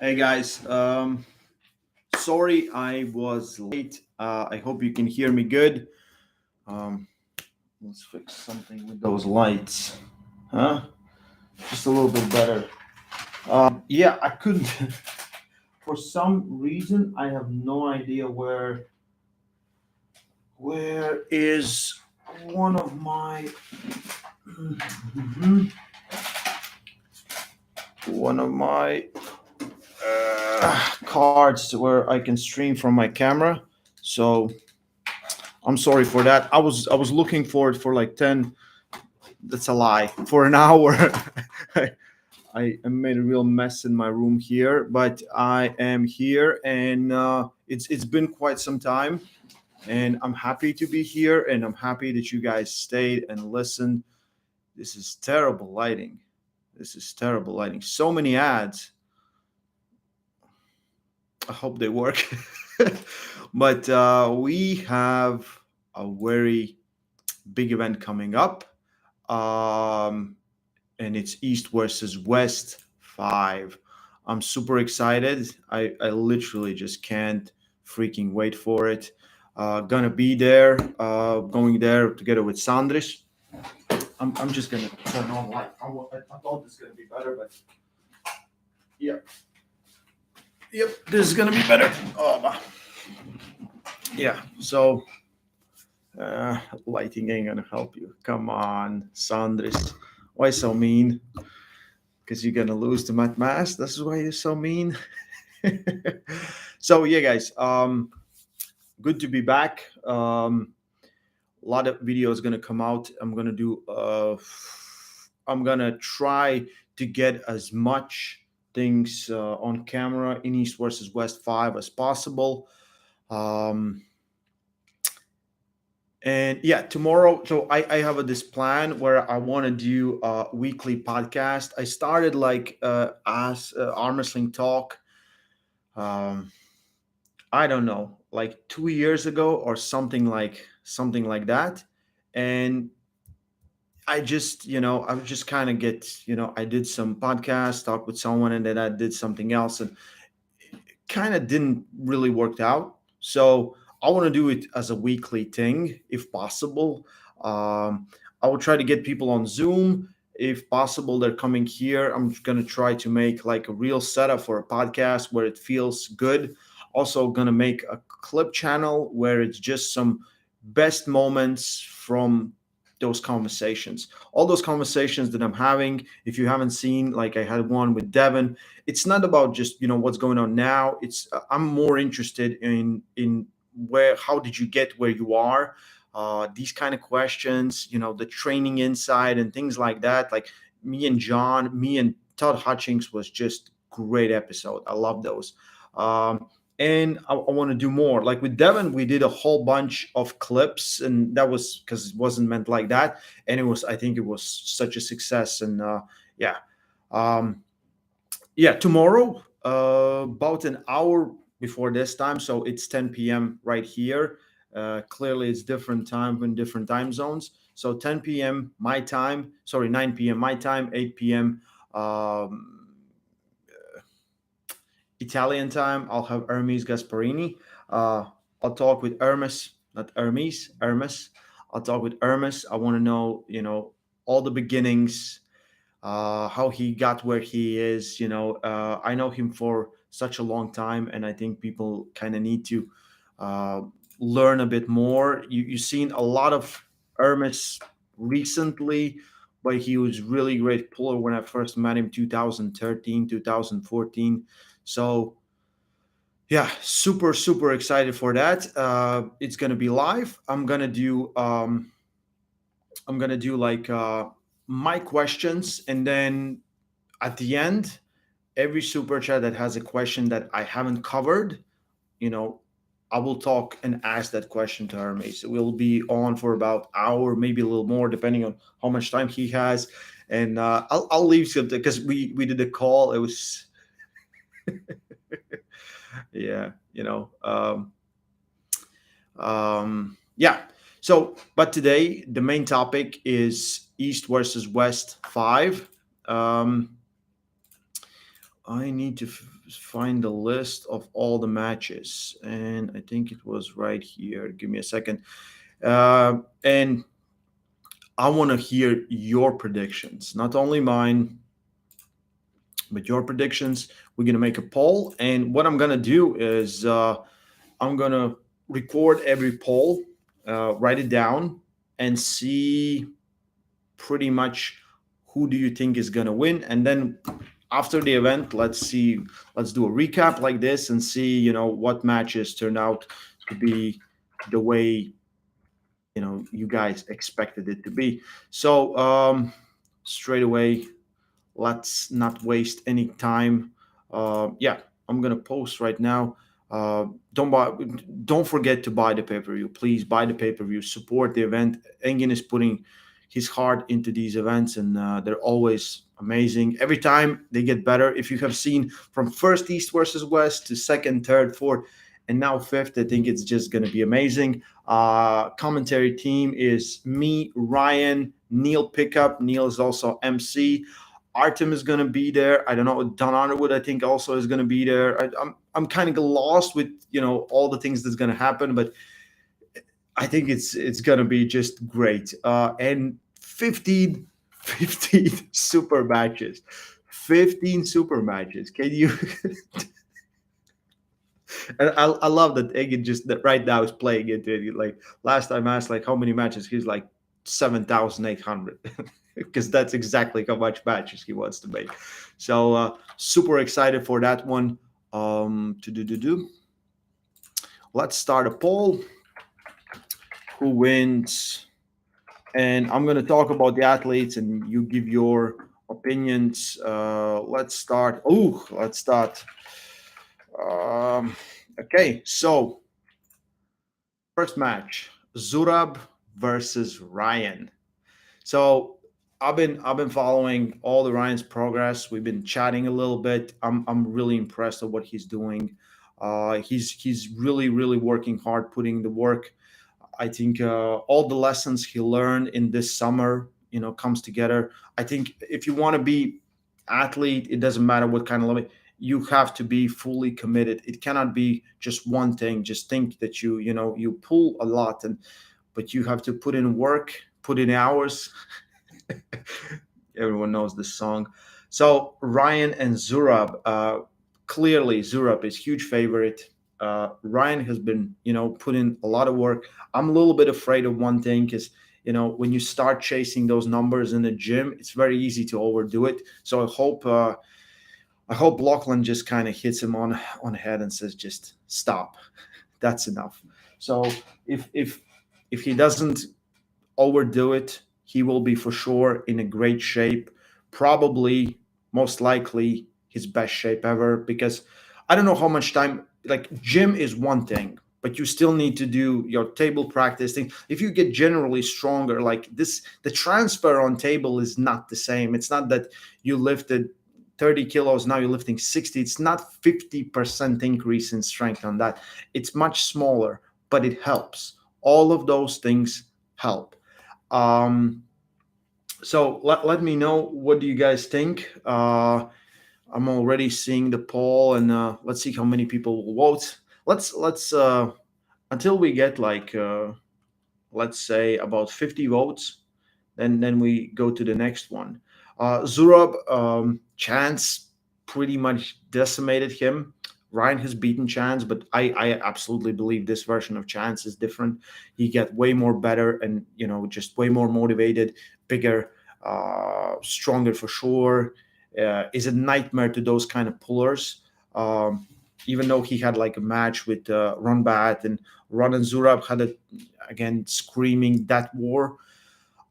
Hey guys, sorry I was late. I hope you can hear me good. Um, let's fix something with those lights, huh? Just a little bit better. Yeah, I couldn't. For some reason, I have no idea where is one of my one of my cards where I can stream from my camera. So I'm sorry for that. I was looking for it for like 10. That's a lie. For an hour, I, I made a real mess in my room here, but I am here, and it's been quite some time, and I'm happy to be here, and I'm happy that you guys stayed and listened. This is terrible lighting. This is terrible lighting. So many ads. I hope they work. But we have a very big event coming up. And it's East versus West 5. I'm super excited. I literally just can't freaking wait for it. Gonna be there, going there together with Sandris. I'm just gonna turn on light. I thought this is gonna be better, but yeah. Yep, this is gonna be better. Oh, yeah. So lighting ain't gonna help you. Come on, Sandris. Why so mean? Because you're gonna lose the mat mass. This is why you're so mean. So yeah, guys. Good to be back. A lot of videos gonna come out. I'm gonna do. I'm gonna try to get as much things on camera in East versus West 5 as possible. Um, And yeah, tomorrow, so I have this plan where I want to do a weekly podcast. I started like as arm wrestling talk. Um, I don't know, like 2 years ago or something like that. And I just, I would just kind of get, I did some podcast, talk with someone, and then I did something else, and kind of didn't really work out. So I want to do it as a weekly thing if possible. I will try to get people on Zoom. If possible, they're coming here. I'm going to try to make like a real setup for a podcast where it feels good. Also, going to make a clip channel where it's just some best moments from those conversations. All those conversations that I'm having. If you haven't seen, like I had one with Devon, it's not about just what's going on now. It's I'm more interested in where how did you get where you are, these kind of questions, the training inside and things like that. Like me and Todd Hutchings was just great episode. I love those. And I want to do more. Like with Devon, we did a whole bunch of clips, and that was because it wasn't meant like that. And I think it was such a success. And yeah, um, yeah, tomorrow, about an hour before this time, so it's 10 p.m. right here. Clearly, it's different time in different time zones. So 10 p.m. my time, sorry, 9 p.m. my time, 8 p.m. Um, Italian time. I'll have Hermes Gasparini. Uh, I'll talk with Hermes, not Hermes, Hermes. I'll talk with Hermes. I want to know, all the beginnings, how he got where he is. I know him for such a long time, and I think people kind of need to uh, learn a bit more. You've seen a lot of Hermes recently, but he was really great puller when I first met him 2013, 2014. So yeah, super super excited for that. It's gonna be live. I'm gonna do like my questions, and then at the end, every super chat that has a question that I haven't covered, you know, I will talk and ask that question to Hermes. We'll be on for about hour, maybe a little more, depending on how much time he has. And I'll leave something because we did a call. It was yeah, yeah. So, but today the main topic is East versus West 5. Um, I need to find the list of all the matches, and I think it was right here. Give me a second. And I want to hear your predictions, not only mine, but your predictions. We're gonna make a poll, and what I'm gonna do is I'm gonna record every poll, write it down, and see pretty much who do you think is gonna win, and then after the event, let's do a recap like this and see what matches turned out to be the way you guys expected it to be. So straight away, let's not waste any time. Yeah, I'm gonna post right now. Don't buy, don't forget to buy the pay-per-view. Please buy the pay-per-view. Support the event. Engin is putting his heart into these events, and they're always amazing. Every time they get better. If you have seen from first East versus West to second, third, fourth, and now fifth, I think it's just gonna be amazing. Commentary team is me, Ryan, Neil Pickup. Neil is also MC. Artem is going to be there. I don't know. Don Underwood, I think, also is going to be there. I'm kind of lost with all the things that's going to happen, but I think it's going to be just great. And 15 super matches, 15 super matches. Can you? And I love that Egan just that right now is playing into it. Like last time I asked like how many matches, he's like 7,800 because that's exactly how much matches he wants to make. So super excited for that one. To do. Let's start a poll. Who wins? And I'm gonna talk about the athletes, and you give your opinions. Let's start. Oh, let's start. Okay, so first match, Zurab versus Ryan. So I've been following all the Ryan's progress. We've been chatting a little bit. I'm really impressed with what he's doing. He's really working hard, putting the work. I think all the lessons he learned in this summer, comes together. I think if you want to be athlete, it doesn't matter what kind of limit. You have to be fully committed. It cannot be just one thing. Just think that you pull a lot, but you have to put in work, put in hours. Everyone knows this song. So Ryan and Zurab, clearly Zurab is huge favorite. Ryan has been, put in a lot of work. I'm a little bit afraid of one thing because, when you start chasing those numbers in the gym, it's very easy to overdo it. So I hope Lachlan just kind of hits him on the head and says, just stop. That's enough. So if he doesn't overdo it, he will be for sure in a great shape. Probably, most likely, his best shape ever. Because I don't know how much time. Like gym is one thing, but you still need to do your table practice thing. If you get generally stronger, like this, the transfer on table is not the same. It's not that you lifted 30 kilos, now you're lifting 60. It's not 50% increase in strength on that. It's much smaller, but it helps. All of those things help. um, so let me know, what do you guys think? I'm already seeing the poll, and let's see how many people will vote. Let's until we get like let's say about 50 votes, then we go to the next one. Zurab, Chance pretty much decimated him. Ryan has beaten Chance, but I absolutely believe this version of Chance is different. He get way more better, and just way more motivated, bigger, stronger for sure. Is a nightmare to those kind of pullers. Even though he had like a match with Runbat, and Ron and Zurab had again screaming that war.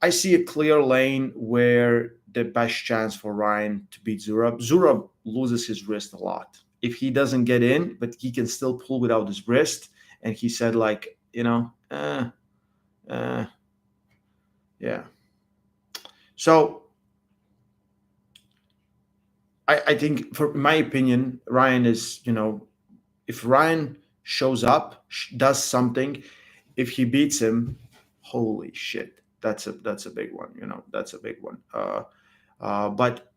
I see a clear lane where the best chance for Ryan to beat Zurab. Zurab loses his wrist a lot. If he doesn't get in, but he can still pull without his wrist. And he said, like, yeah. So I think, for my opinion, Ryan is, if Ryan shows up, does something, if he beats him, holy shit, that's a big one. That's a big one. But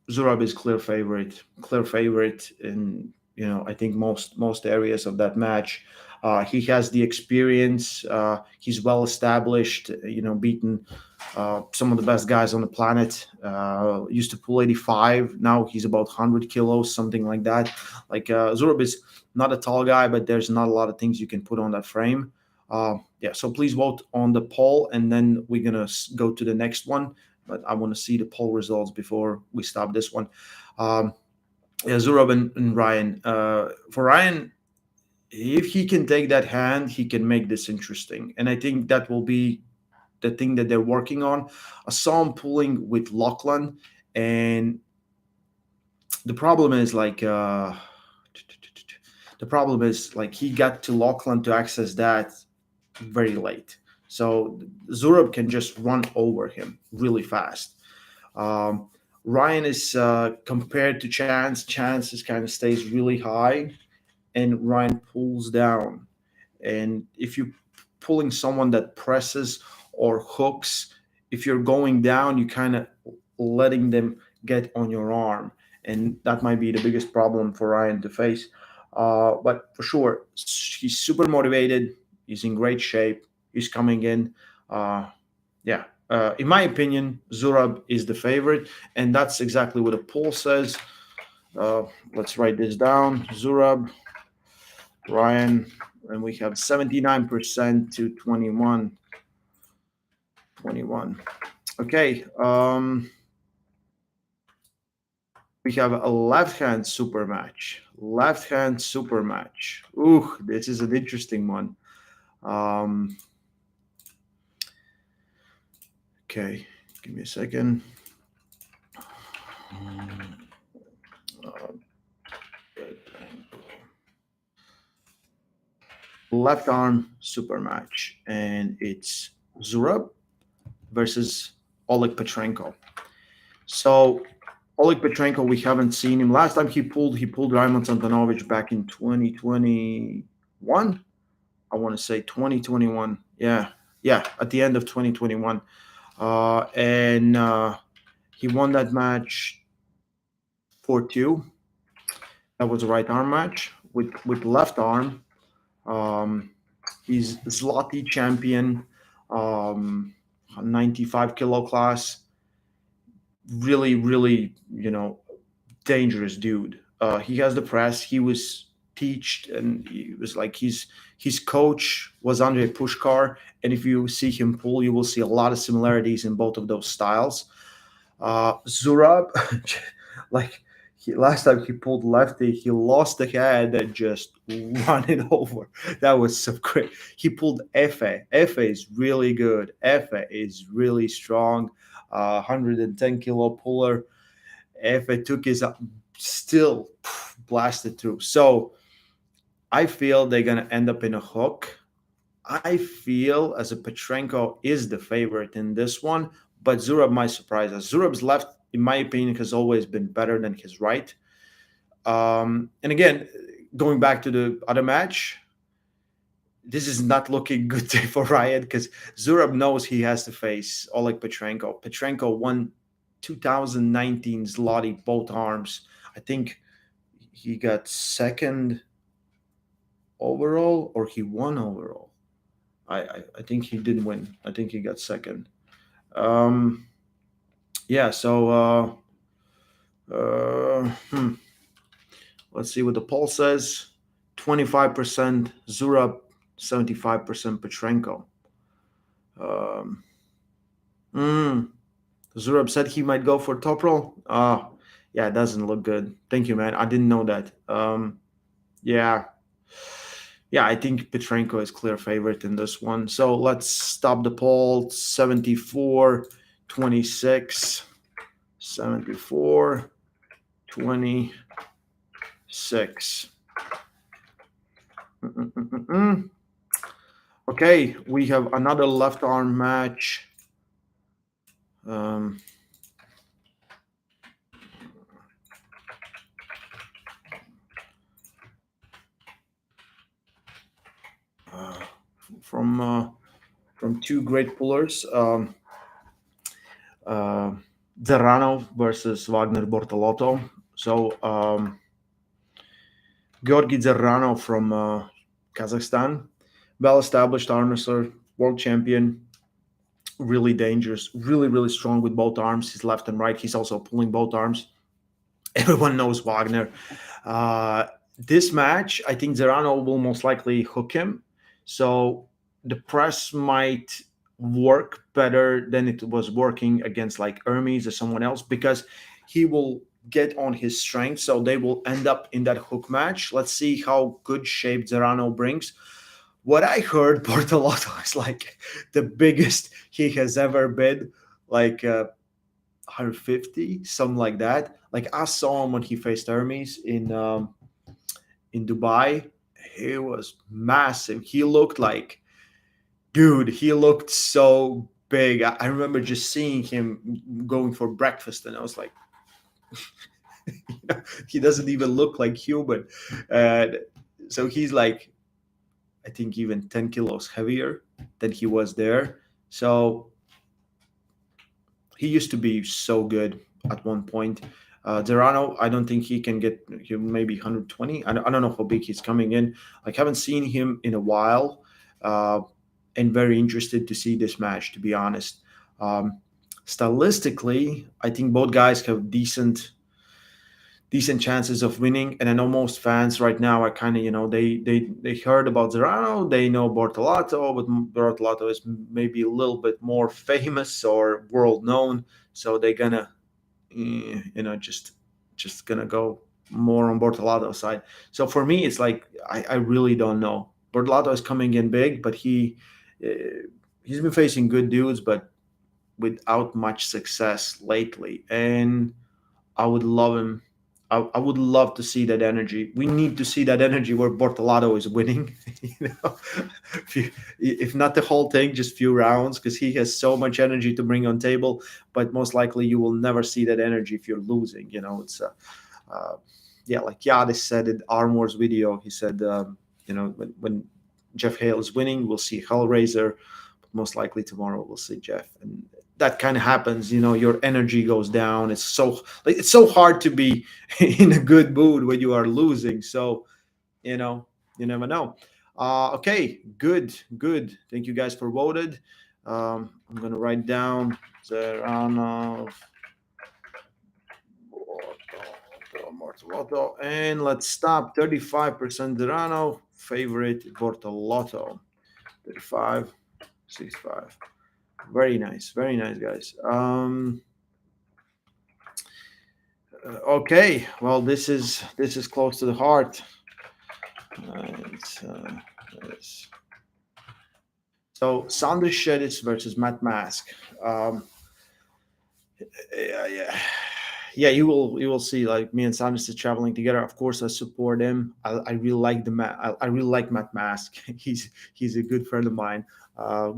Zurab is clear favorite in, I think most areas of that match. He has the experience. He's well established. Beaten some of the best guys on the planet. Used to pull 85. Now he's about 100 kilos, something like that. Like Zurab is not a tall guy, but there's not a lot of things you can put on that frame. Yeah, so please vote on the poll, and then we're gonna go to the next one. But I want to see the poll results before we stop this one. Um, yeah, Zurab and Ryan. For Ryan, if he can take that hand, he can make this interesting, and I think that will be the thing that they're working on. I saw him pulling with Lachlan, and the problem is like he got to Lachlan to access that very late. So Zurab can just run over him really fast. Um, Ryan is compared to Chance. Chance is kind of stays really high, and Ryan pulls down. And if you're pulling someone that presses or hooks, if you're going down, you kind of letting them get on your arm, and that might be the biggest problem for Ryan to face. But for sure, he's super motivated. He's in great shape. He's coming in. Uh, yeah, in my opinion, Zurab is the favorite, and that's exactly what the poll says. Let's write this down. Zurab, Ryan, and we have 79% to 21. Okay, we have a left hand super match. Left hand super match. Ooh, this is an interesting one. Um, okay, give me a second. Uh, left arm super match, and it's Zurab versus Oleg Petrenko. So Oleg Petrenko, we haven't seen him. Last time he pulled Raymond Santanovich back in 2021. I want to say 2021. Yeah, at the end of 2021, and he won that match 4-2. That was a right arm match with left arm. Um, he's Zloty champion, 95 kilo class. Really, really, dangerous dude. He has the press. He was teached, and he was like his coach was Andrei Pushkar, and if you see him pull, you will see a lot of similarities in both of those styles. Zurab, like last time he pulled lefty, he lost the head and just run it over. That was so great. He pulled Efe. Efe is really good. Efe is really strong. 110 kilo puller. Efe took his still blasted through. So I feel they're gonna end up in a hook. I feel as a Petrenko is the favorite in this one, but Zurab might surprise us. Zurab's left, in my opinion, has always been better than his right. And again, going back to the other match, this is not looking good for Ryan because Zurab knows he has to face Oleg Petrenko. Petrenko won 2019 Zloty both arms. I think he got second overall, or he won overall. I think he did win. I think he got second. Um, yeah. So let's see what the poll says. 25% Zurab, 75% Petrenko. Um, mm, Zurab said he might go for top roll. Yeah, it doesn't look good. Thank you, man. I didn't know that. Yeah. Yeah, I think Petrenko is clear favorite in this one. So let's stop the poll. 74-26. 74-26. Okay, we have another left arm match. Um, from two great pullers. Uh, Zarano versus Wagner Bortolato. So Georgi Zarano from Kazakhstan, well-established arm wrestler, world champion, really dangerous, really strong with both arms. He's left and right. He's also pulling both arms. Everyone knows Wagner. Uh, this match, I think Zarano will most likely hook him. So the press might work better than it was working against like Hermes or someone else because he will get on his strength. So they will end up in that hook match. Let's see how good shape Zarano brings. What I heard, Bortolato is like the biggest he has ever been. Like 150, something like that. Like I saw him when he faced Hermes in Dubai. He was massive. He looked like, dude. He looked so big. I remember just seeing him going for breakfast, and I was like, he doesn't even look like human. Uh, so he's like, I think even 10 kilos heavier than he was there. So he used to be so good at one point. Gerano, I don't think he can get maybe 120. I don't know how big he's coming in. Like, haven't seen him in a while, uh, and very interested to see this match. To be honest, um, stylistically, I think both guys have decent chances of winning. And I know most fans right now are kind of, they heard about Zarano, they know Bortolato, but Bortolato is maybe a little bit more famous or world known, so they're gonna, just gonna go more on Bortolato's side. So for me, it's like I really don't know. Bortolato is coming in big, but uh, he's been facing good dudes, but without much success lately. And I would love him. I would love to see that energy. We need to see that energy where Bortolato is winning. If not the whole thing, just few rounds, because he has so much energy to bring on table. But most likely, you will never see that energy if you're losing. It's uh, yeah, like Yadis said in Armor's video. He said, when Jeff Hale is winning, we'll see Hellraiser. But most likely tomorrow we'll see Jeff, and that kind of happens. Your energy goes down. It's so hard to be in a good mood when you are losing. So you know you never know. Okay, good. Thank you guys for voted. I'm gonna write down Zarano, Bortolato, and let's stop. 35% Zarano, favorite Bortolato. 35, 65. Very nice, guys. Okay, well, this is close to the heart. It's, yes. So Sandris Shedis versus Matt Mask. Yeah. Yeah, you will see, like, me and Sandris is traveling together. Of course, I support him. I really like I really like Matt Mask. He's a good friend of mine.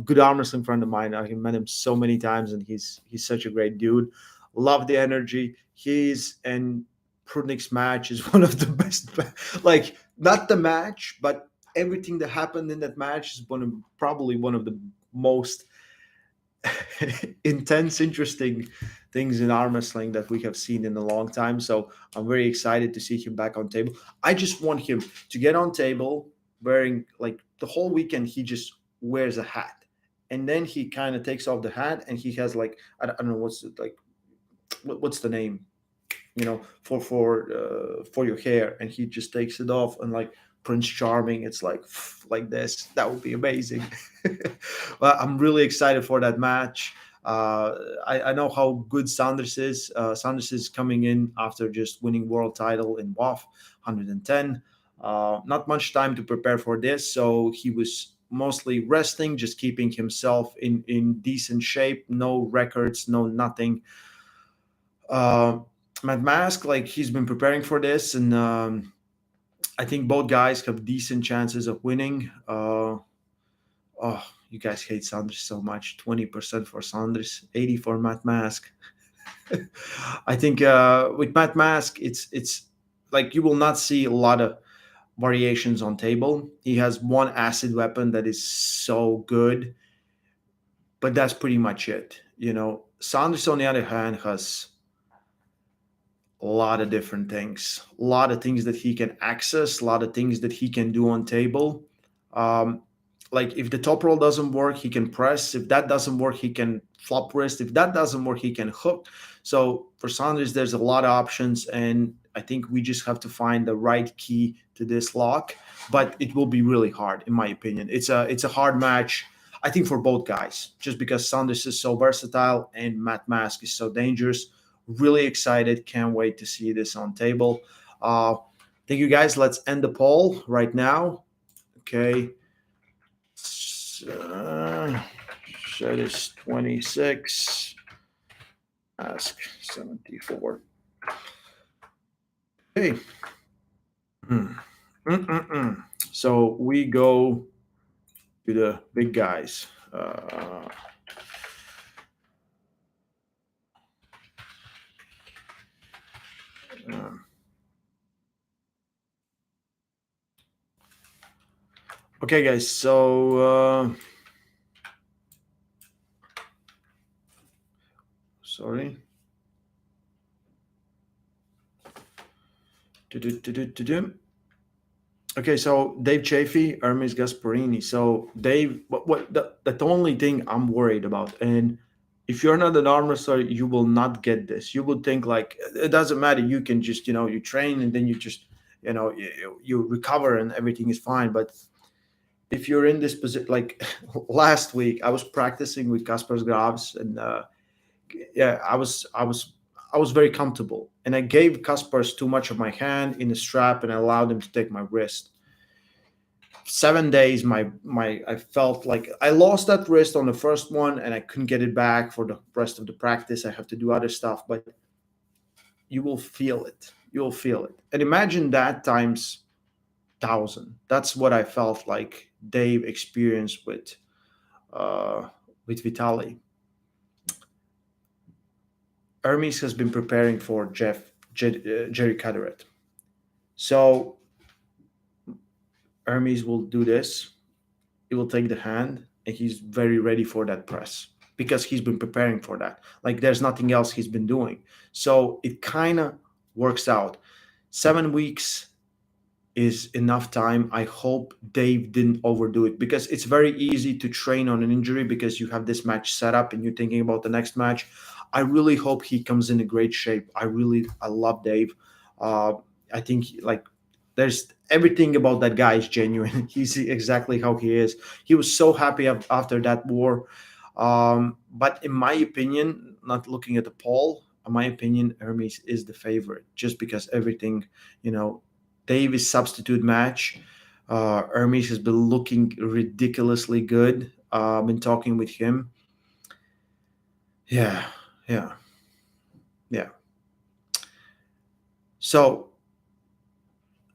Good arm wrestling friend of mine. I met him so many times, and he's such a great dude. Love the energy. He's and Prudnyk's match is one of the best. Like, not the match, but everything that happened in that match is probably one of the most intense, interesting things in arm wrestling that we have seen in a long time. So I'm very excited to see him back on table. I just want him to get on table wearing, like, the whole weekend. He just wears a hat, and then he kind of takes off the hat, and he has, like, I don't know what's it, like, what's the name, for your hair, and he just takes it off, and like Prince Charming, it's like this. That would be amazing. Well, I'm really excited for that match. I know how good Sanders is. Sanders is coming in after just winning world title in WAF 110. Not much time to prepare for this, so he was mostly resting, just keeping himself in decent shape. No records, no nothing. uh, Matt Mask, like, he's been preparing for this, and I think both guys have decent chances of winning. Oh, you guys hate Sandris so much. 20% for Sandris, 80 for Matt Mask. I think with Matt Mask, it's like you will not see a lot of variations on table. He has one acid weapon that is so good, but that's pretty much it. Sandris, on the other hand, has a lot of different things, a lot of things that he can access, a lot of things that he can do on table. Um, like if the top roll doesn't work, he can press. If that doesn't work, he can flop wrist. If that doesn't work, he can hook. So for Sanders, there's a lot of options, and I think we just have to find the right key to this lock. But it will be really hard, in my opinion. It's a hard match. I think for both guys, just because Sanders is so versatile and Matt Mask is so dangerous. Really excited. Can't wait to see this on table. Thank you guys. Let's end the poll right now. Okay. Set is 26. Ask 74. Okay. So we go to the big guys. Um, okay, guys. So sorry. Okay, so Dave Chafee, Hermes Gasparini. So Dave, what the only thing I'm worried about, and if you're not an arm wrestler, you will not get this. You will think like it doesn't matter. You can just you train and then you just you recover and everything is fine. But if you're in this position, like last week, I was practicing with Kaspar's gloves, and yeah, I was very comfortable, and I gave Kaspers too much of my hand in the strap, and I allowed him to take my wrist. 7 days, my I felt like I lost that wrist on the first one, and I couldn't get it back for the rest of the practice. I have to do other stuff, but you will feel it. You'll feel it, and imagine that times 1,000. That's what I felt like Dave experienced with Vitali. Hermes has been preparing for Jerry Caderet. So Hermes will do this. He will take the hand, and he's very ready for that press because he's been preparing for that. Like there's nothing else he's been doing. So it kind of works out. 7 weeks is enough time. I hope Dave didn't overdo it because it's very easy to train on an injury because you have this match set up and you're thinking about the next match. I really hope he comes in a great shape. I love Dave. Uh, I think like there's everything about that guy is genuine. He's exactly how he is. He was so happy after that war. But in my opinion, not looking at the poll, in my opinion, Hermes is the favorite just because everything, you know, Davis substitute match. Hermes has been looking ridiculously good. Been talking with him. Yeah, yeah, yeah. So,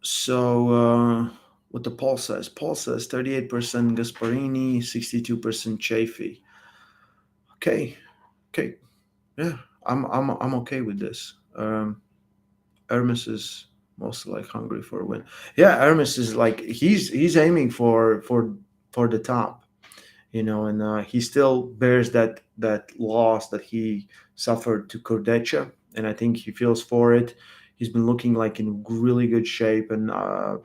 so what the poll says? Poll says 38% Gasparini, 62% Chafee. Okay, okay, yeah. I'm okay with this. Hermes is mostly like hungry for a win. Yeah, Hermes is like he's aiming for the top, and he still bears that loss that he suffered to Kordecha, and I think he feels for it. He's been looking like in really good shape, and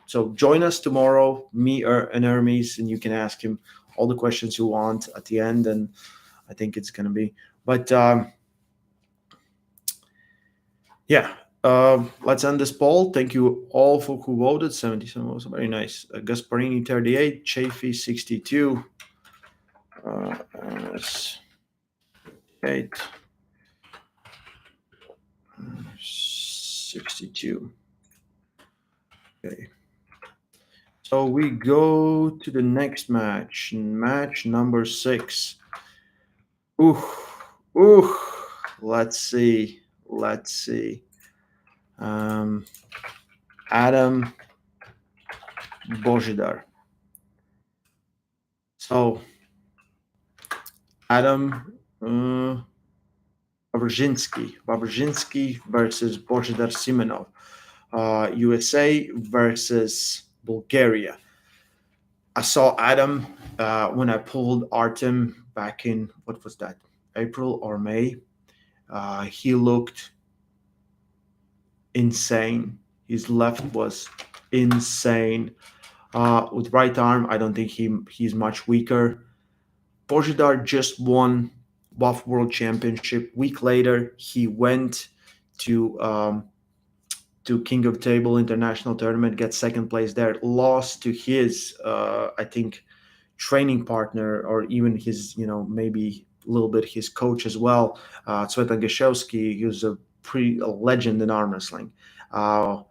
so join us tomorrow, me and Hermes, and you can ask him all the questions you want at the end, and I think it's gonna be. But yeah, let's end this poll. Thank you all for who voted. 77 was very nice. Gasparini 38, Chafee 62. Uh, 8, 62. Okay. So we go to the next match. Match number 6. Ooh, ooh. Let's see. Let's see. Adam Bozhidar. So Adam Wawrzyński versus Bozhidar Simonov. USA versus Bulgaria. I saw Adam when I pulled Artem back in, what was that, April or May? He looked insane. His left was insane. With right arm, I don't think he's much weaker. Bozhidar just won WAF World Championship. Week later, he went to King of Table International Tournament, get second place there. Lost to his, I think, training partner, or even his, maybe a little bit his coach as well, Tsvetan Gashevsky, who's a legend in arm wrestling. Uh,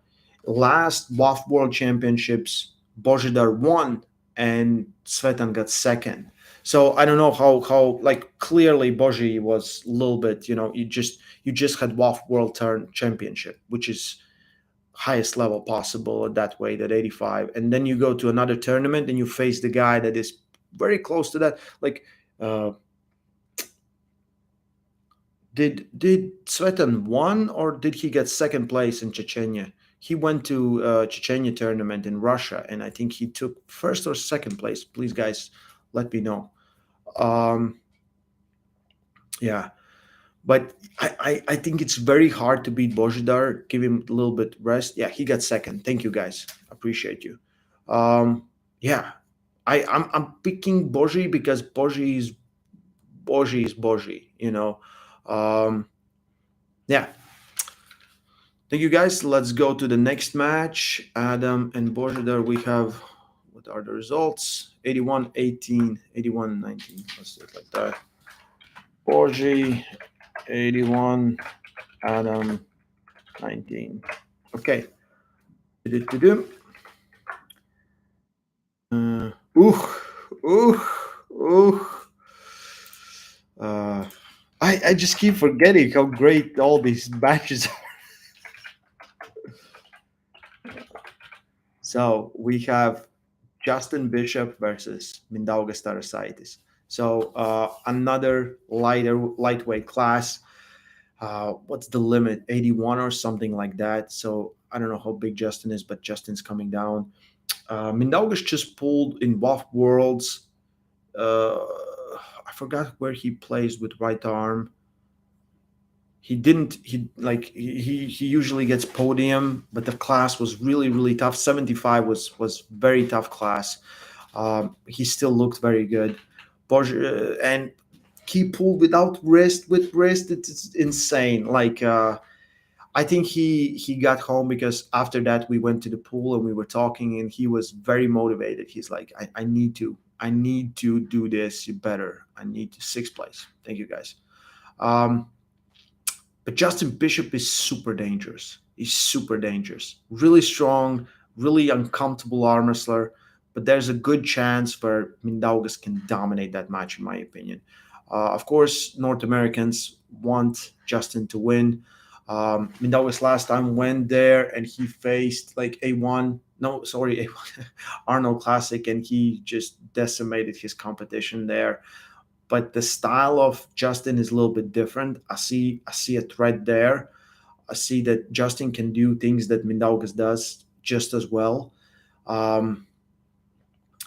Last WAF World Championships, Bozhidar won and Tsvetan got second. So I don't know how like clearly Bozhi was a little bit, you just had WAF World Turn Championship, which is highest level possible at that weight at 85, and then you go to another tournament and you face the guy that is very close to that. Like, uh, did Svetan won, or did he get second place in Chechnya? He went to Chechnya tournament in Russia, and I think he took first or second place. Please, guys, let me know. Um, yeah, but I think it's very hard to beat Bozhidar. Give him a little bit rest. Yeah, he got second. Thank you, guys. Appreciate you. Um, yeah, I'm picking Bozhi because Bozhi is Bozhi. Um, yeah. Thank you, guys. Let's go to the next match. Adam and Bozhidar. We have, what are the results? 81-18, 81-19. Let's do it like that. Bozhi 81, Adam 19. Okay. Do-do-do-do. Ooh, ooh, ooh. Uh, I just keep forgetting how great all these matches are. So we have Justin Bishop versus Mindaugas Tarasaitis. So another lightweight class. What's the limit? 81 or something like that. So I don't know how big Justin is, but Justin's coming down. Mindaugas just pulled in WAF Worlds. I forgot where he plays with right arm. He didn't. He usually gets podium, but the class was really tough. 75 was very tough class. He still looked very good. And he pulled without wrist, with wrist. It's insane. Like, I think he got home because after that we went to the pool and we were talking, and he was very motivated. He's like, I need to do this better. I need to sixth place. Thank you, guys. Um, but Justin Bishop is super dangerous. He's super dangerous. Really strong, really uncomfortable arm wrestler. But there's a good chance where Mindaugas can dominate that match, in my opinion. Of course, North Americans want Justin to win. Mindaugas last time went there and he faced like A1, no, sorry, A1, Arnold Classic, and he just decimated his competition there. But the style of Justin is a little bit different. I see a thread there. I see that Justin can do things that Mindaugas does just as well. Um,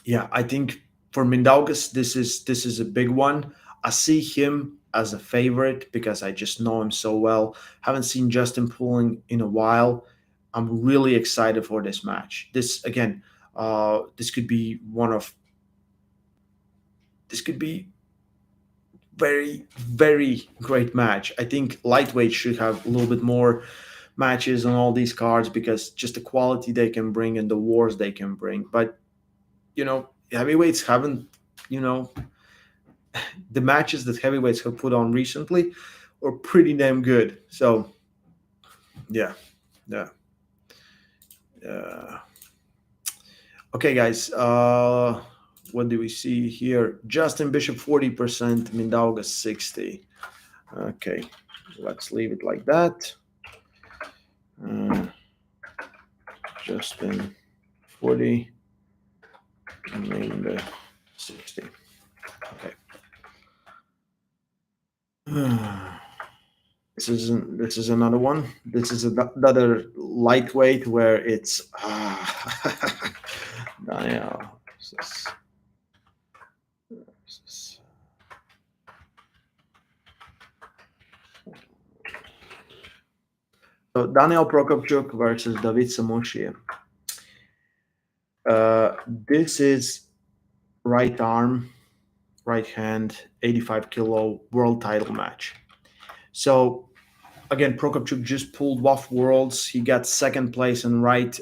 yeah, I think for Mindaugas, this is a big one. I see him as a favorite because I just know him so well. Haven't seen Justin pulling in a while. I'm really excited for this match. This could be this could be very great match. I think lightweight should have a little bit more matches on all these cards because just the quality they can bring and the wars they can bring. But heavyweights haven't, you know, the matches that heavyweights have put on recently are pretty damn good. So yeah, yeah. Uh, okay, guys. What do we see here? Justin Bishop 40%, Mindaugas 60. Okay, let's leave it like that. Uh, Justin 40, Mindaugas 60. Okay. This is another one. This is another lightweight where it's yeah. This is So Daniel Prokopchuk versus David Samushi. This is right arm, right hand, 85 kilo world title match. So again, Prokopchuk just pulled off worlds. He got second place in right.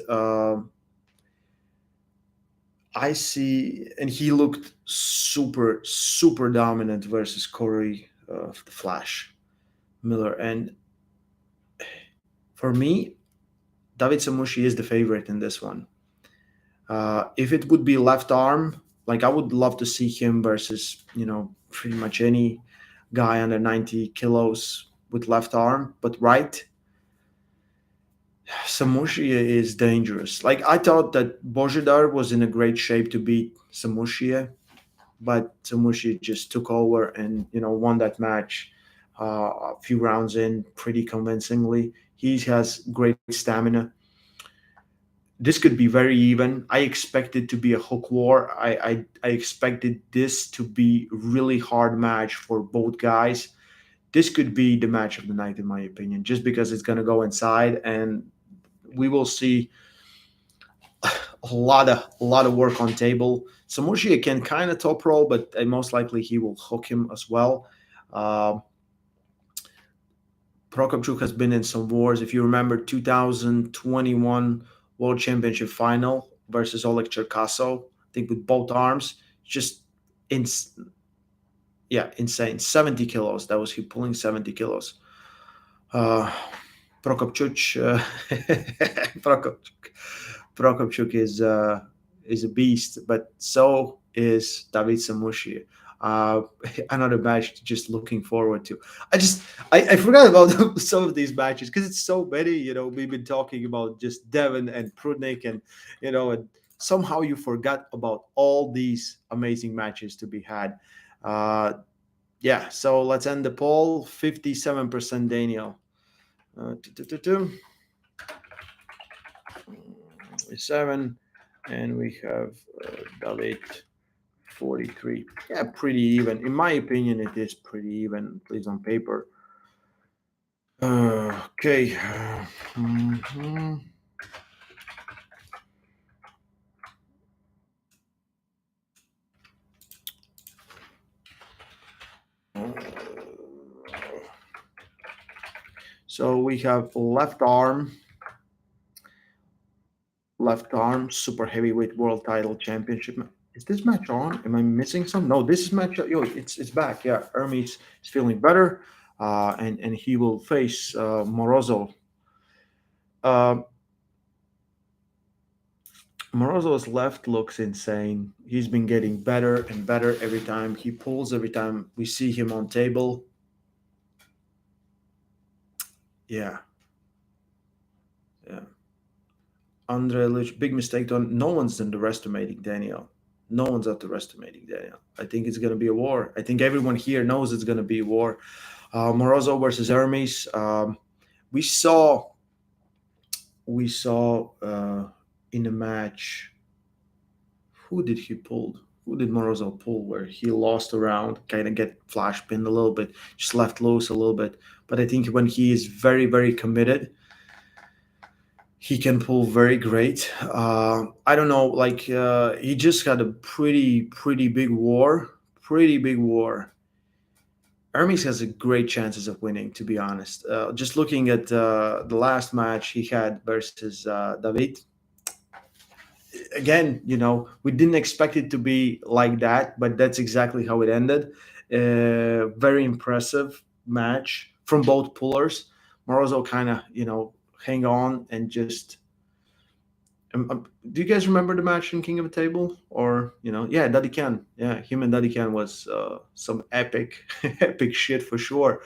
I see, and he looked super, super dominant versus Corey, the Flash Miller. And for me, David Samushi is the favorite in this one. If it would be left arm, like I would love to see him versus, pretty much any guy under 90 kilos with left arm. But right, Samushi is dangerous. Like I thought that Bozhidar was in a great shape to beat Samushi, but Samushi just took over and won that match a few rounds in pretty convincingly. He has great stamina. This could be very even. I expect it to be a hook war. I expected this to be really hard match for both guys. This could be the match of the night, in my opinion, just because it's going to go inside and we will see a lot of work on table. Samushi can kind of top roll, but most likely he will hook him as well. Uh, Prokopchuk has been in some wars. If you remember, 2021 World Championship final versus Oleg Cherkassov, I think with both arms, just in, yeah, insane. 70 kilos. That was he pulling 70 kilos. Uh, Prokopchuk, Prokopchuk, Prokopchuk is a beast, but so is David Samushi. Uh, Another match just looking forward to. I forgot about some of these matches because it's so many. We've been talking about just Devon and Prudnyk, and somehow you forgot about all these amazing matches to be had. Uh, yeah, so let's end the poll. 57% Daniel. Uh, 7, and we have David 43. Yeah, pretty even. In my opinion, it is pretty even, at least on paper. Okay. Mhm. Uh, So we have left arm, super heavyweight world title championship. Is this match on? Am I missing some? No, this is match. Yo, it's back. Yeah, Hermes is feeling better, and he will face Morozov. Uh, Morozov's left looks insane. He's been getting better and better every time he pulls. Every time we see him on table, yeah, yeah. Andre Lich, big mistake. No one's underestimating Daniel. No one's underestimating Daniel. I think it's going to be a war. I think everyone here knows it's going to be a war. Morozov versus Hermes. We saw we saw in the match. Who did he pull? Who did Morozov pull? Where he lost a round, kind of get flash pinned a little bit, just left loose a little bit. But I think when he is very, very committed, he can pull very great. I don't know, like he just had a pretty big war, pretty big war. Hermes has a great chances of winning, to be honest. Just looking at the last match he had versus David, again, we didn't expect it to be like that, but that's exactly how it ended. Very impressive match from both pullers. Morozov kind of, hang on and just. Do you guys remember the match in King of the Table? Or, yeah, Daddy Can. Yeah, him and Daddy Can was some epic, epic shit for sure.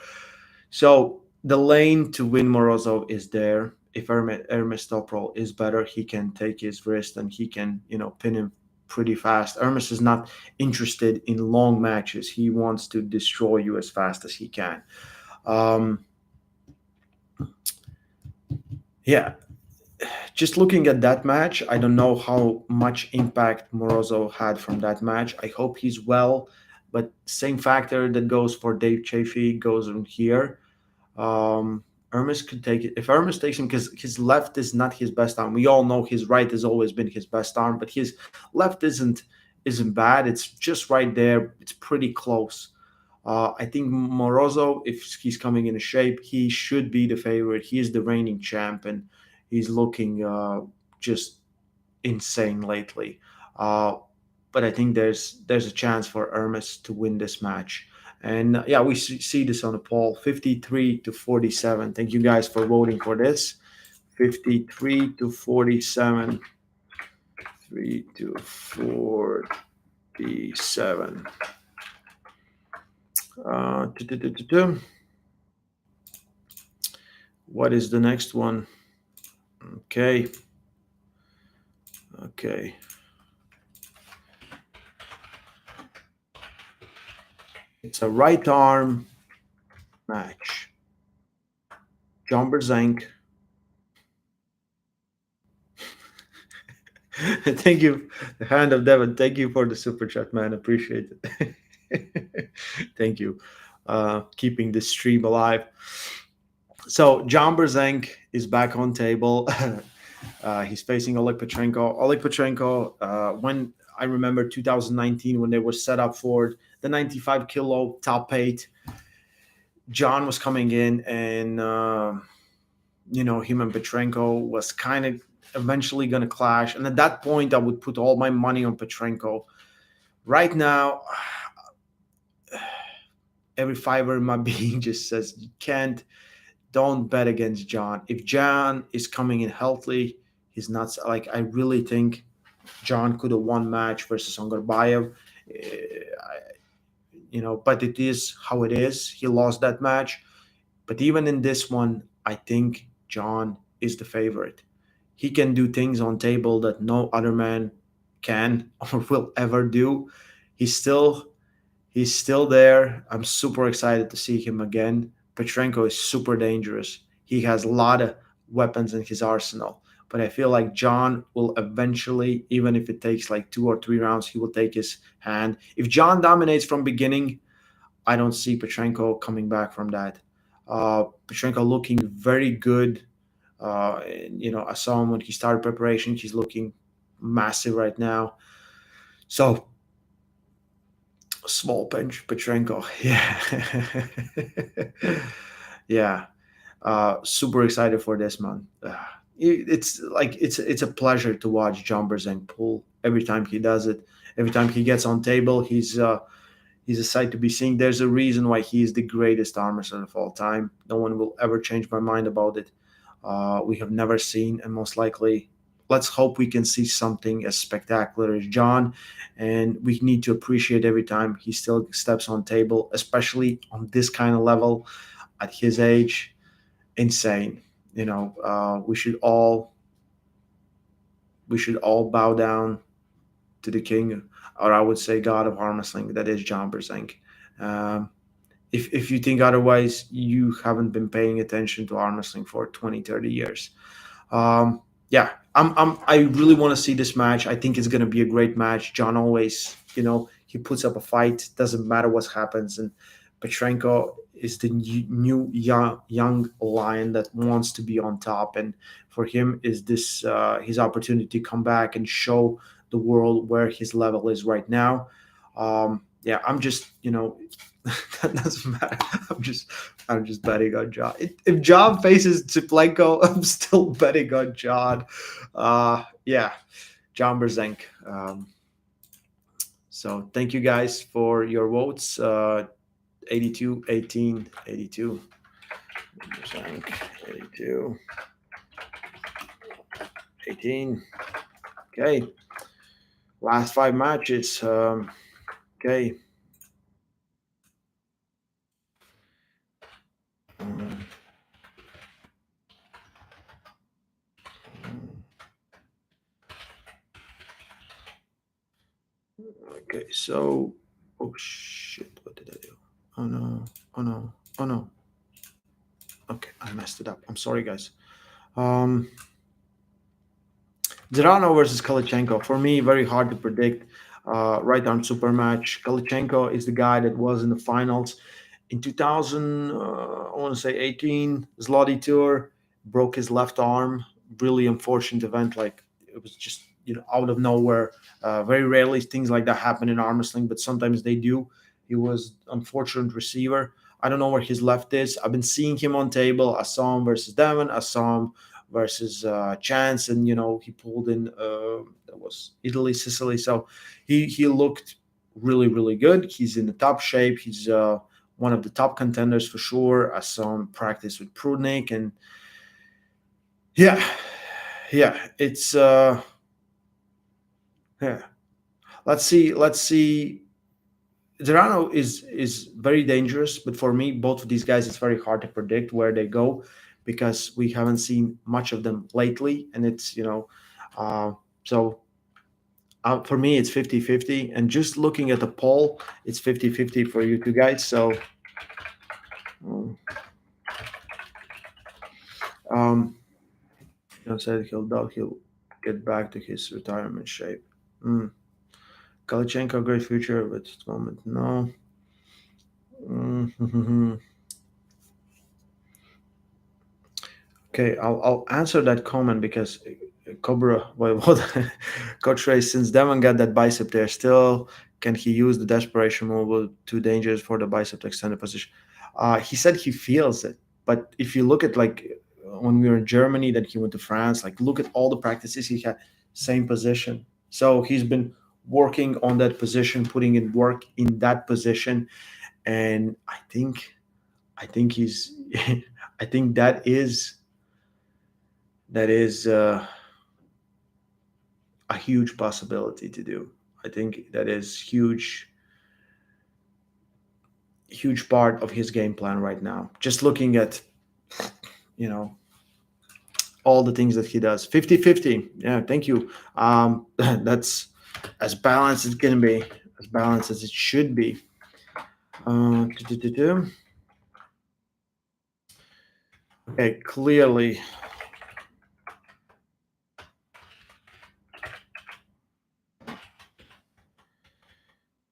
So the lane to win Morozov is there. If Hermes top roll is better, he can take his wrist and he can, pin him pretty fast. Hermes is not interested in long matches. He wants to destroy you as fast as he can. Um, yeah, just looking at that match, I don't know how much impact Morozov had from that match. I hope he's well, but same factor that goes for Dave Chafee goes on here. Um, Hermes could take it. If Hermes takes him, because his left is not his best arm. We all know his right has always been his best arm, but his left isn't bad. It's just right there. It's pretty close. I think Morozov, if he's coming into shape, he should be the favorite. He is the reigning champ, and he's looking just insane lately. Uh, but I think there's a chance for Hermes to win this match. And yeah, we see this on the poll, 53-47. Thank you guys for voting for this. 53-47, 3-47. Uh, tu- tu- tu- tu- tu. What is the next one? Okay. Okay. It's a right arm match. John Brzenk. Thank you, the hand of Devon. Thank you for the super chat, man. Appreciate it. Thank you. Keeping the stream alive. So John Brzenk is back on table. He's facing Oleg Potranco. Oleg Potranco, when I remember 2019 when they were set up for the 95 kilo top eight, John was coming in, and him and Petrenko was kind of eventually going to clash. And at that point, I would put all my money on Petrenko. Right now, every fiber in my being just says you can't. Don't bet against John. If John is coming in healthy, he's not like I really think John could have won match versus Ongarbayev. But it is how it is. He lost that match. But even in this one, I think John is the favorite. He can do things on table that no other man can or will ever do. He's still he's still there. I'm super excited to see him again. Petrenko is super dangerous. He has a lot of weapons in his arsenal. But I feel like John will eventually, even if it takes like 2 or 3 rounds, he will take his hand. If John dominates from beginning, I don't see Petrenko coming back from that. Petrenko looking very good. I saw him when he started preparation. He's looking massive right now. So small bench Petrenko, yeah, yeah. Super excited for this man. It's like it's a pleasure to watch John Brzenk pull every time he does it. Every time he gets on table, he's a sight to be seen. There's a reason why he is the greatest arm wrestler of all time. No one will ever change my mind about it. We have never seen, and most likely, let's hope we can see something as spectacular as John. And we need to appreciate every time he still steps on table, especially on this kind of level at his age. Insane. We should all bow down to the king, or I would say God of arm wrestling, that is John Brzenk. Um, if you think otherwise, you haven't been paying attention to arm wrestling for 20, 30 years. Yeah, I really want to see this match. I think it's going to be a great match. John always, he puts up a fight. Doesn't matter what happens. And Petrenko is the new young lion that wants to be on top. And for him, is this his opportunity to come back and show the world where his level is right now. Yeah, I'm just, that doesn't matter. I'm just betting on John. If John faces Ziplenko, I'm still betting on John. Yeah, John Brzenk. So thank you guys for your votes. 82, 18, 82. Brzenk, 82, 18. Okay. Last 5 matches. Okay. Um, Okay, so oh shit, what did I do? Oh no, oh no, oh no. Okay, I messed it up. I'm sorry, guys. Um, Zarano versus Kalichenko. For me, very hard to predict. Right arm super match. Kalichenko is the guy that was in the finals. In 2000, I want to say 18, Zloty Tour broke his left arm. Really unfortunate event. Like it was just out of nowhere. Very rarely things like that happen in arm wrestling, but sometimes they do. He was unfortunate receiver. I don't know where his left is. I've been seeing him on table. I saw him versus Devon. I saw him versus Chance, and he pulled in. That was Italy, Sicily. So he looked really really good. He's in the top shape. He's one of the top contenders for sure. I saw him practice with Prudnyk, and yeah, yeah, it's yeah. Let's see. Zarano is very dangerous, but for me, both of these guys, it's very hard to predict where they go because we haven't seen much of them lately, and it's uh, so. For me, it's 50-50. And just looking at the poll, it's 50-50 for you two guys. So, um, said he'll get back to his retirement shape. Mm. Kalichenko, great future, but at the moment, no. Mhm. Okay, I'll answer that comment because Cobra, what Coach Ray, since Devon got that bicep there, still can he use the desperation move? Too dangerous for the bicep to extend the position. He said he feels it, but if you look at like when we were in Germany, then he went to France. Like look at all the practices he had, same position. So he's been working on that position, putting in work in that position, and I think he's, I think that is a huge possibility to do. I think that is huge part of his game plan right now. Just looking at you know all the things that he does. 50-50. Yeah, thank you. That's as balanced as it can be, as balanced as it should be. Du-du-du-du. Okay, clearly.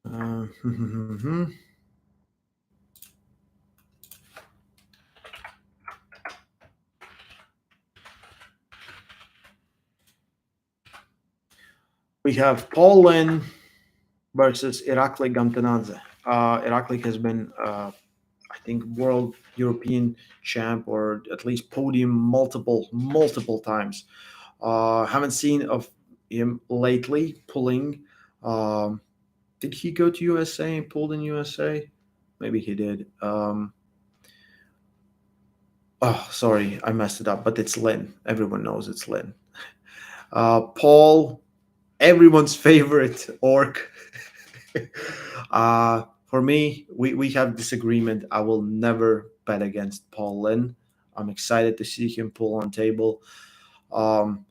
Uh, we have Paul Linn versus Irakli Gamtanadze. Irakli has been, I think, world European champ or at least podium multiple times. Haven't seen of him lately pulling. Um, did he go to USA and pulled in USA? Maybe he did. Oh, sorry, I messed it up. But it's Linn. Everyone knows it's Linn. Paul, everyone's favorite orc. For me, we have disagreement. I will never bet against Paul Linn. I'm excited to see him pull on table. Um,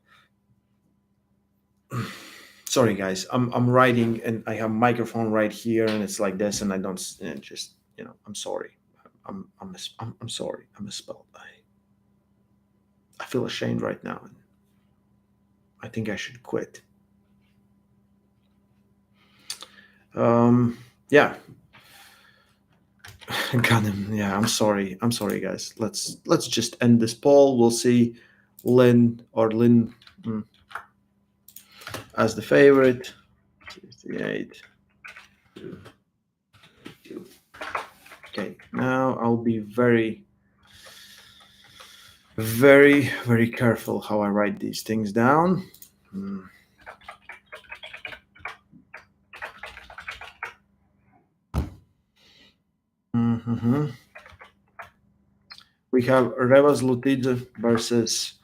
sorry, guys. I'm writing and I have a microphone right here, and it's like this, and I don't just I'm sorry. I'm sorry. I misspelled. I feel ashamed right now. I think I should quit. Yeah. Got him. Yeah, I'm sorry. I'm sorry, guys. Let's just end this poll. We'll see Linn or Linn as the favorite. 68. Okay, now I'll be very careful how I write these things down. Mm-hmm. We have Revas Lutidze versus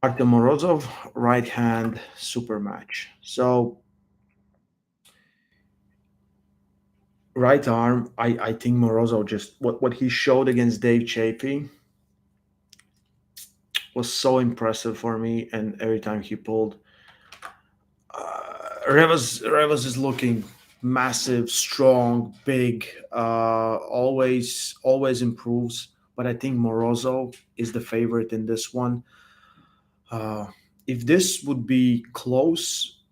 Artem Morozov, right hand super match. So right arm, I think Morozov just what he showed against Dave Chafee was so impressive for me, and every time he pulled, Revas is looking massive, strong, big. Always improves, but I think Morozov is the favorite in this one. If this would be close,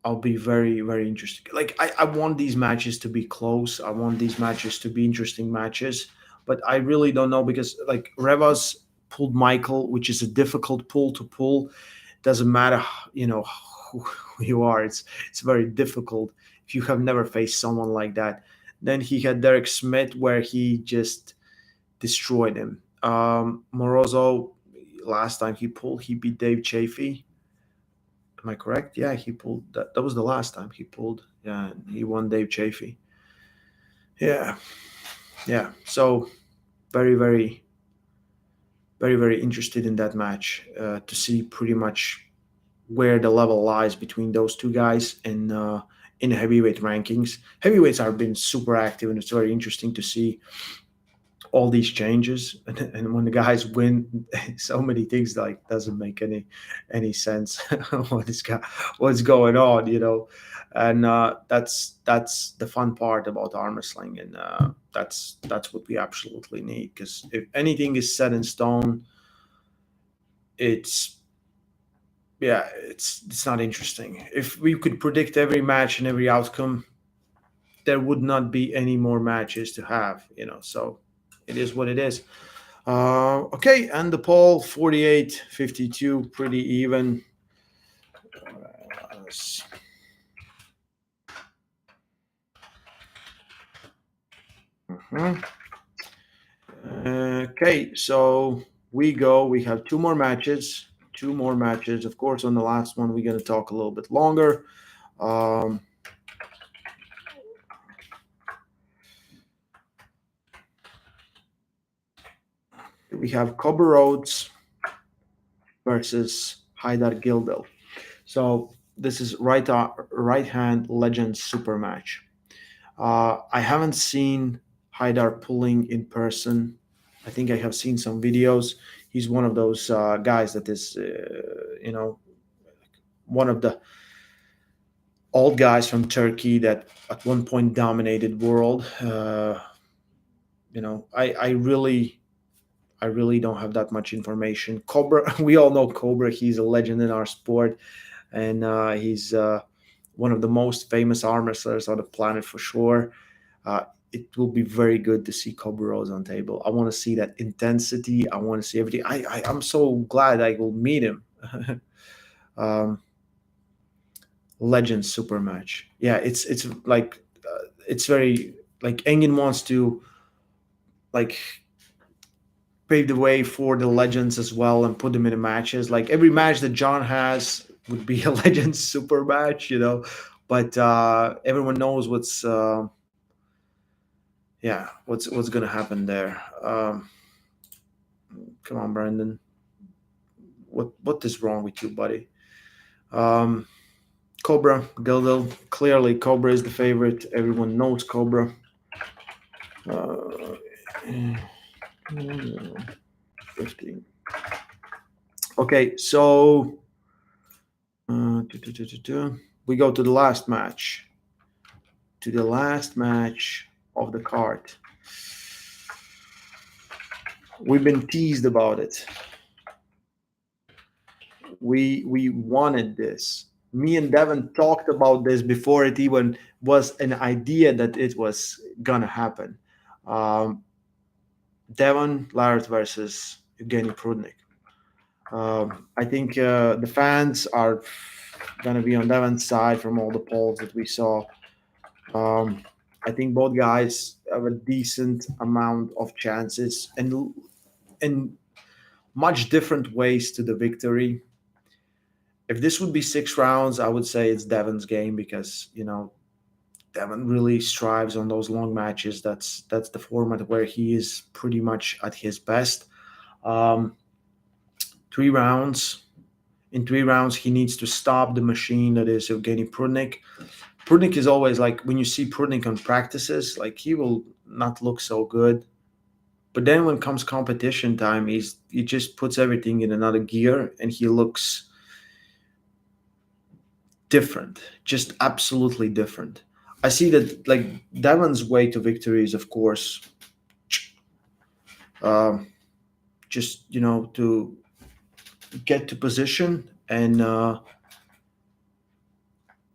I'll be very, very interested. Like I want these matches to be close. I want these matches to be interesting matches. But I really don't know because like Revas pulled Michael, which is a difficult pull to pull. Doesn't matter, who you are. It's very difficult if you have never faced someone like that. Then he had Derek Smith, where he just destroyed him. Morozov, last time he pulled, he beat Dave Chafee. Am I correct? Yeah, he pulled that. That was the last time he pulled. Yeah, he won Dave Chafee. Yeah, yeah. So very, very, very, very interested in that match to see pretty much where the level lies between those two guys in the heavyweight rankings. Heavyweights have been super active, and it's very interesting to see all these changes. And when the guys win, so many things like doesn't make any sense. what is what's going on, and that's the fun part about arm wrestling, and that's what we absolutely need. Because if anything is set in stone, it's yeah, it's not interesting. If we could predict every match and every outcome, there would not be any more matches to have. So it is what it is. Okay, and the poll 48-52, pretty even. Mhm. Okay, so we have two more matches. Two more matches. Of course, on the last one, we're going to talk a little bit longer. Um, we have Cobra Rhodes versus Haidar Gildel. So this is right hand legend super match. I haven't seen Haidar pulling in person. I think I have seen some videos. He's one of those guys that is, one of the old guys from Turkey that at one point dominated world. I really don't have that much information. Cobra, we all know Cobra. He's a legend in our sport, and he's one of the most famous arm wrestlers on the planet for sure. Uh, it will be very good to see Cobra Rose on table. I want to see that intensity. I want to see everything. I'm so glad I will meet him. um, Legend super match. Yeah, it's like it's very like Engin wants to like pave the way for the legends as well and put them in the matches. Like every match that John has would be a legend super match, But everyone knows what's gonna happen there. Come on, Brandon. What is wrong with you, buddy? Um, Cobra, Gildel. Clearly, Cobra is the favorite. Everyone knows Cobra. Uh, 15. Okay, so we go to the last match. To the last match of the card. We've been teased about it. We wanted this. Me and Devon talked about this before it even was an idea that it was gonna happen. Um, Devon Lars versus Evgeny Prudnyk. I think the fans are gonna be on Devon's side from all the polls that we saw. Um, I think both guys have a decent amount of chances and much different ways to the victory. If this would be 6 rounds, I would say it's Devon's game because Devon really strives on those long matches. That's the format where he is pretty much at his best. Um, 3 rounds. In 3 rounds, he needs to stop the machine that is Evgeny Prudnyk. Prudnyk is always like when you see Prudnyk on practices, like he will not look so good. But then when comes competition time, he just puts everything in another gear and he looks different, just absolutely different. I see that like Devon's way to victory is of course um, just to get to position and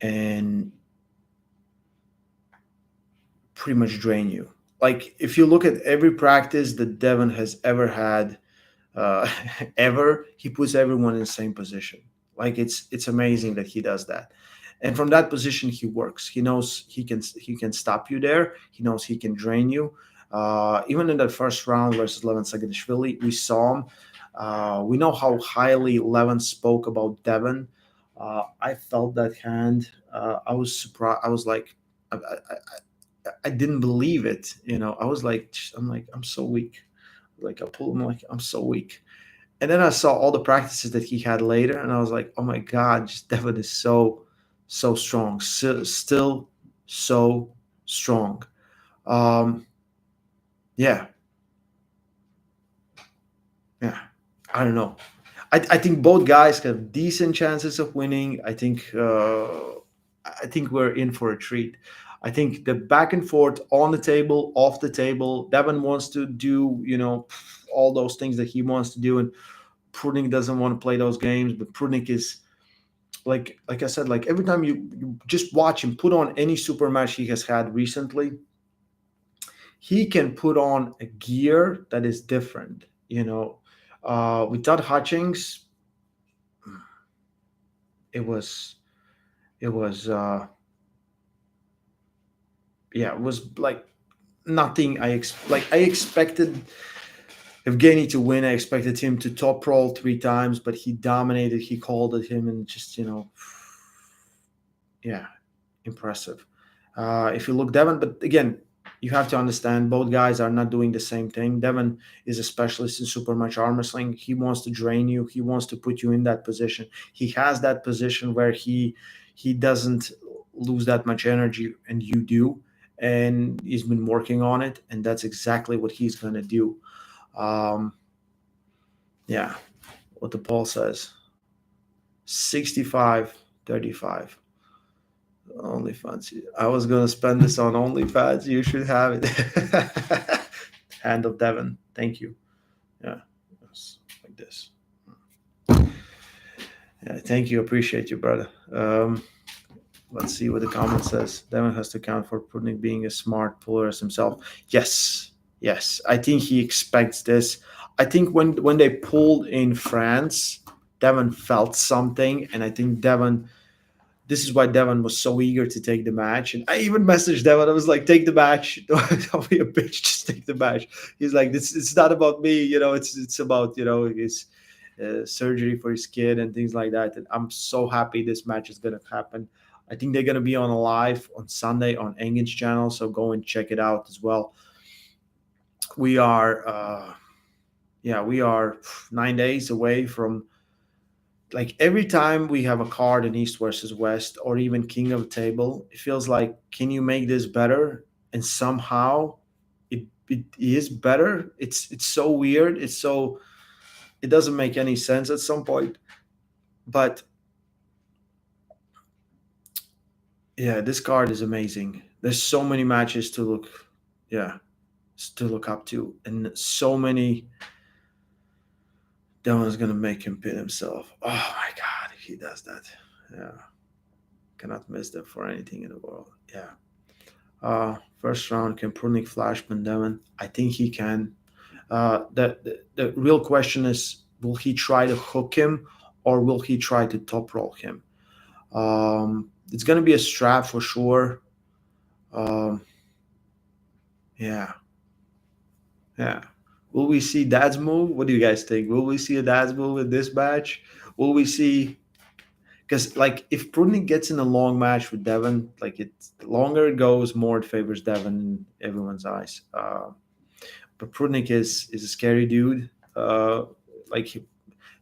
and pretty much drain you. Like if you look at every practice that Devon has ever had, uh, ever, he puts everyone in the same position. Like it's amazing that he does that. And from that position, he works. He knows he can stop you there. He knows he can drain you. Even in that first round versus Levin Sagadishvili, we saw him. We know how highly Levin spoke about Devon. I felt that hand. I was surprised. I was like, I didn't believe it. I was like, I'm so weak. Like I pulled him, like I'm so weak. And then I saw all the practices that he had later, and I was like, oh my god, just Devon is so strong, still so strong. Um, yeah, yeah. I don't know. I think both guys have decent chances of winning. I think we're in for a treat. I think the back and forth on the table, off the table. Devon wants to do all those things that he wants to do, and Prudnyk doesn't want to play those games. But Prudnyk is like I said, like every time you just watch him put on any super match he has had recently, he can put on a gear that is different. With Todd Hutchings, it was it was yeah, it was like nothing I expected Evgeny to win. I expected him to top roll 3 times, but he dominated. He called at him and just yeah, impressive. If you look Devon, but again, you have to understand both guys are not doing the same thing. Devon is a specialist in super much arm wrestling. He wants to drain you. He wants to put you in that position. He has that position where he doesn't lose that much energy, and you do. And he's been working on it, and that's exactly what he's going to do. Um, yeah, what the poll says: 65-35. OnlyFans. I was gonna spend this on OnlyFans. You should have it. Hand of Devon. Thank you. Yeah, it's like this. Yeah, thank you. Appreciate you, brother. Let's see what the comment says. Devon has to account for Prudnyk being a smart puller as himself. Yes, yes. I think he expects this. I think when they pulled in France, Devon felt something, and I think Devon. This is why Devon was so eager to take the match. And I even messaged Devon. I was like, take the match. Don't be a bitch. Just take the match. He's like, this it's not about me. It's about, his surgery for his kid and things like that. And I'm so happy this match is going to happen. I think they're going to be on a live on Sunday on Engin's channel. So go and check it out as well. We are, we are 9 days away from, like, every time we have a card in East versus West or even King of the Table, it feels like, can you make this better? And somehow it is better. It's so weird. It doesn't make any sense at some point. But yeah, this card is amazing. There's so many matches to look up to, and so many. Devon's gonna make him pin himself. Oh my god, if he does that. Yeah. Cannot miss them for anything in the world. Yeah. First round, can Prudnyk flashman Devon? I think he can. The real question is, will he try to hook him or will he try to top roll him? It's going to be a strap for sure. Um, yeah. Yeah. Will we see Dad's move? What do you guys think? Will we see a Dad's move in this match? Will we see? Because, like, if Prudnyk gets in a long match with Devon, like, the longer it goes, more it favors Devon in everyone's eyes. But Prudnyk is a scary dude.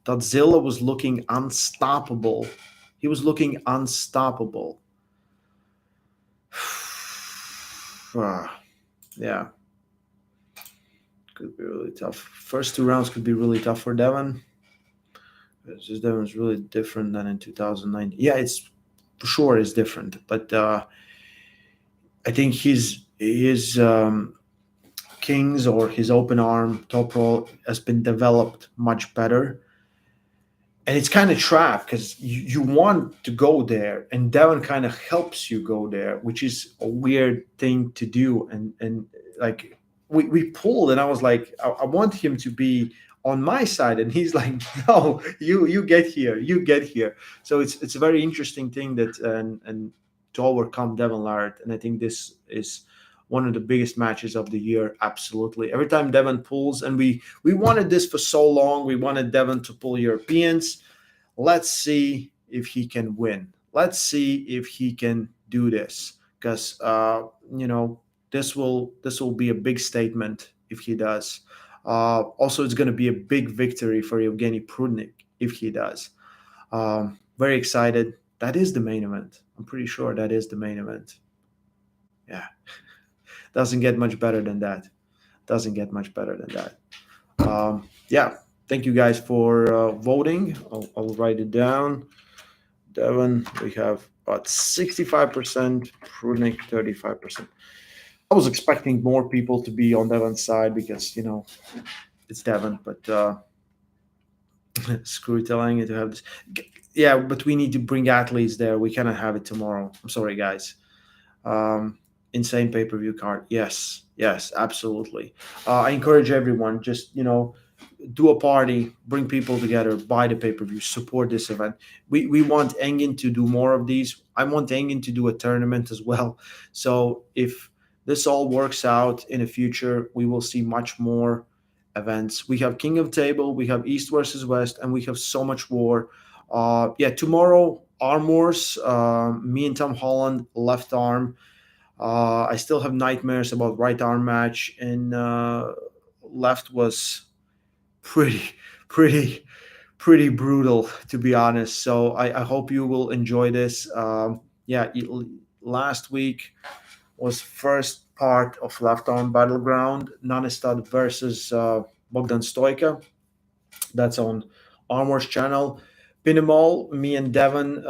Godzilla was looking unstoppable. He was looking unstoppable. Yeah, could be really tough. First 2 rounds could be really tough for Devon. Just Devon's really different than in 2009. Yeah, it's for sure is different, but I think his Kings or his open arm top roll has been developed much better. and it's kind of trap because you want to go there, and Devon kind of helps you go there, which is a weird thing to do. And like we pulled, and I was like, I want him to be on my side, and he's like, no, you get here, you get here. So it's a very interesting thing that and to overcome Devon Larratt, and I think this is one of the biggest matches of the year. Absolutely, every time Devon pulls, and we wanted this for so long. We wanted Devon to pull Europeans. Let's see if he can win. Let's see if he can do this, because this will be a big statement if he does. Also, it's going to be a big victory for Evgeny Prudnyk if he does. Very excited. That is the main event. I'm pretty sure that is the main event. Yeah, doesn't get much better than that. Doesn't get much better than that. Yeah, thank you guys for voting. I'll write it down. Devon, we have about 65%, Prudnik 35%. I was expecting more people to be on Devon's side because, it's Devon, but screw telling it to have this. Yeah, but we need to bring athletes there. We cannot have it tomorrow. I'm sorry, guys. Insane pay-per-view card. Yes, absolutely. I encourage everyone, just, do a party, bring people together, buy the pay-per-view, support this event. We want Engin to do more of these. I want Engin to do a tournament as well. So if this all works out in the future, we will see much more events. We have King of Table, we have East versus West, and we have so much war. Tomorrow, arm wars. Me and Tom Holland, left arm. I still have nightmares about right arm match, and left was pretty, pretty, pretty brutal, to be honest. So I hope you will enjoy this. Last week was first part of left arm battleground, Nanestad versus Bogdan Stoika. That's on Armor's channel. Pinemal, me and Devon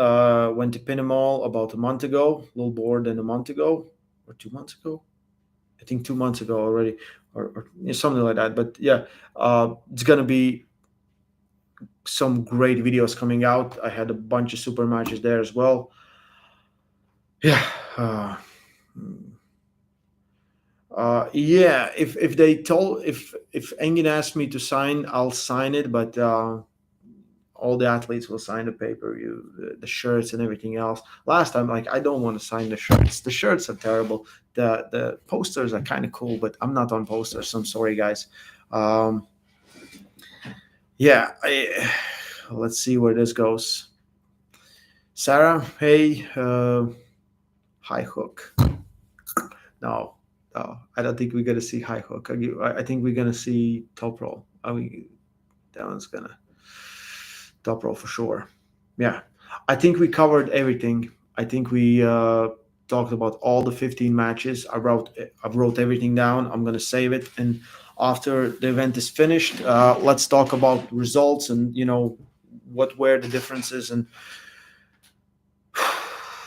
went to Pinemal about a month ago, a little more than a month ago, or 2 months ago. I think 2 months ago already, or something like that. But yeah, it's gonna be some great videos coming out. I had a bunch of super matches there as well. Yeah. Yeah. If they told if Engin asked me to sign, I'll sign it. But all the athletes will sign the pay-per-view, the shirts and everything else. Last time, like, I don't want to sign the shirts. The shirts are terrible. The posters are kind of cool, but I'm not on posters. So I'm sorry, guys. Yeah, let's see where this goes. Sarah, hey, high hook. No, I don't think we're gonna see high hook. I think we're gonna see top roll. That one's gonna top roll for sure. Yeah, I think we covered everything. I think we talked about all the 15 matches. I wrote everything down. I'm gonna save it, and after the event is finished, let's talk about results and what were the differences, and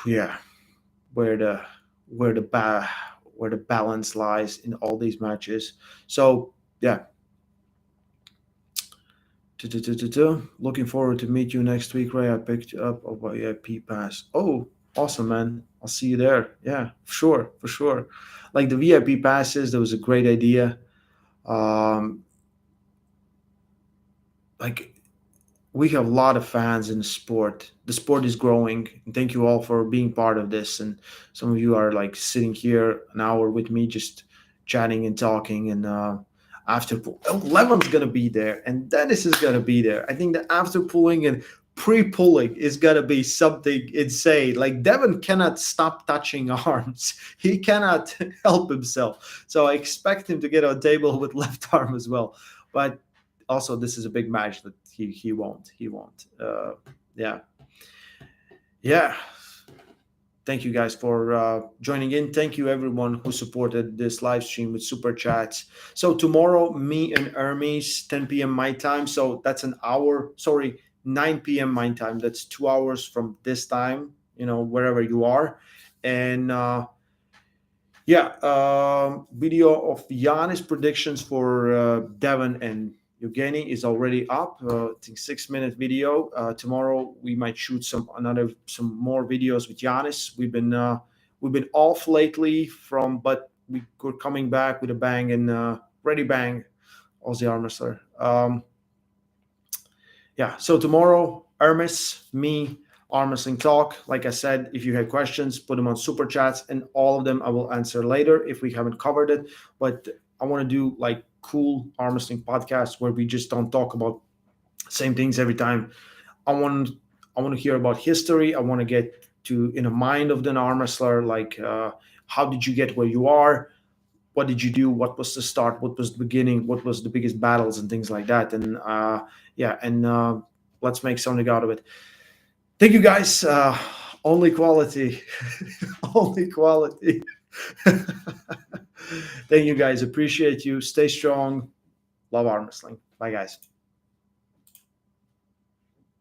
yeah, where the where the ba- where the balance lies in all these matches. So yeah, looking forward to meet you next week, Ray. I picked up a VIP pass. Oh, awesome, man! I'll see you there. Yeah, for sure. Like the VIP passes, that was a great idea. Um, like we have a lot of fans in the sport. The sport is growing. And thank you all for being part of this. And some of you are like sitting here an hour with me, just chatting and talking. And after pool, Levon's gonna be there, and Dennis is gonna be there. I think the after pulling and pre-pulling is gonna be something insane. Like Devon cannot stop touching arms. He cannot help himself. So I expect him to get on table with left arm as well. But also, this is a big match that he won't. Yeah, yeah. Thank you guys for joining in. Thank you everyone who supported this live stream with super chats. So tomorrow, me and Hermes, 10 p.m. my time. So that's an hour. Sorry, 9 p.m. my time. That's 2 hours from this time. Wherever you are, and yeah, video of Giannis predictions for Devon and Yevgeny is already up. I think 6 minute video. Tomorrow we might shoot some more videos with Giannis. We've been off lately but we're coming back with a bang and ready bang, Aussie arm wrestler. Yeah. So tomorrow, Hermes, me, arm wrestling talk. Like I said, if you had questions, put them on super chats, and all of them I will answer later if we haven't covered it. But I want to do like cool arm wrestling podcasts where we just don't talk about same things every time. I want I want to hear about history. I want to get to in the mind of the arm wrestler, like how did you get where you are? What did you do? What was the start? What was the beginning? What was the biggest battles and things like that? And yeah, and let's make something out of it. Thank you guys. Only quality, only quality. Thank you guys. Appreciate you. Stay strong. Love arm wrestling. Bye, guys.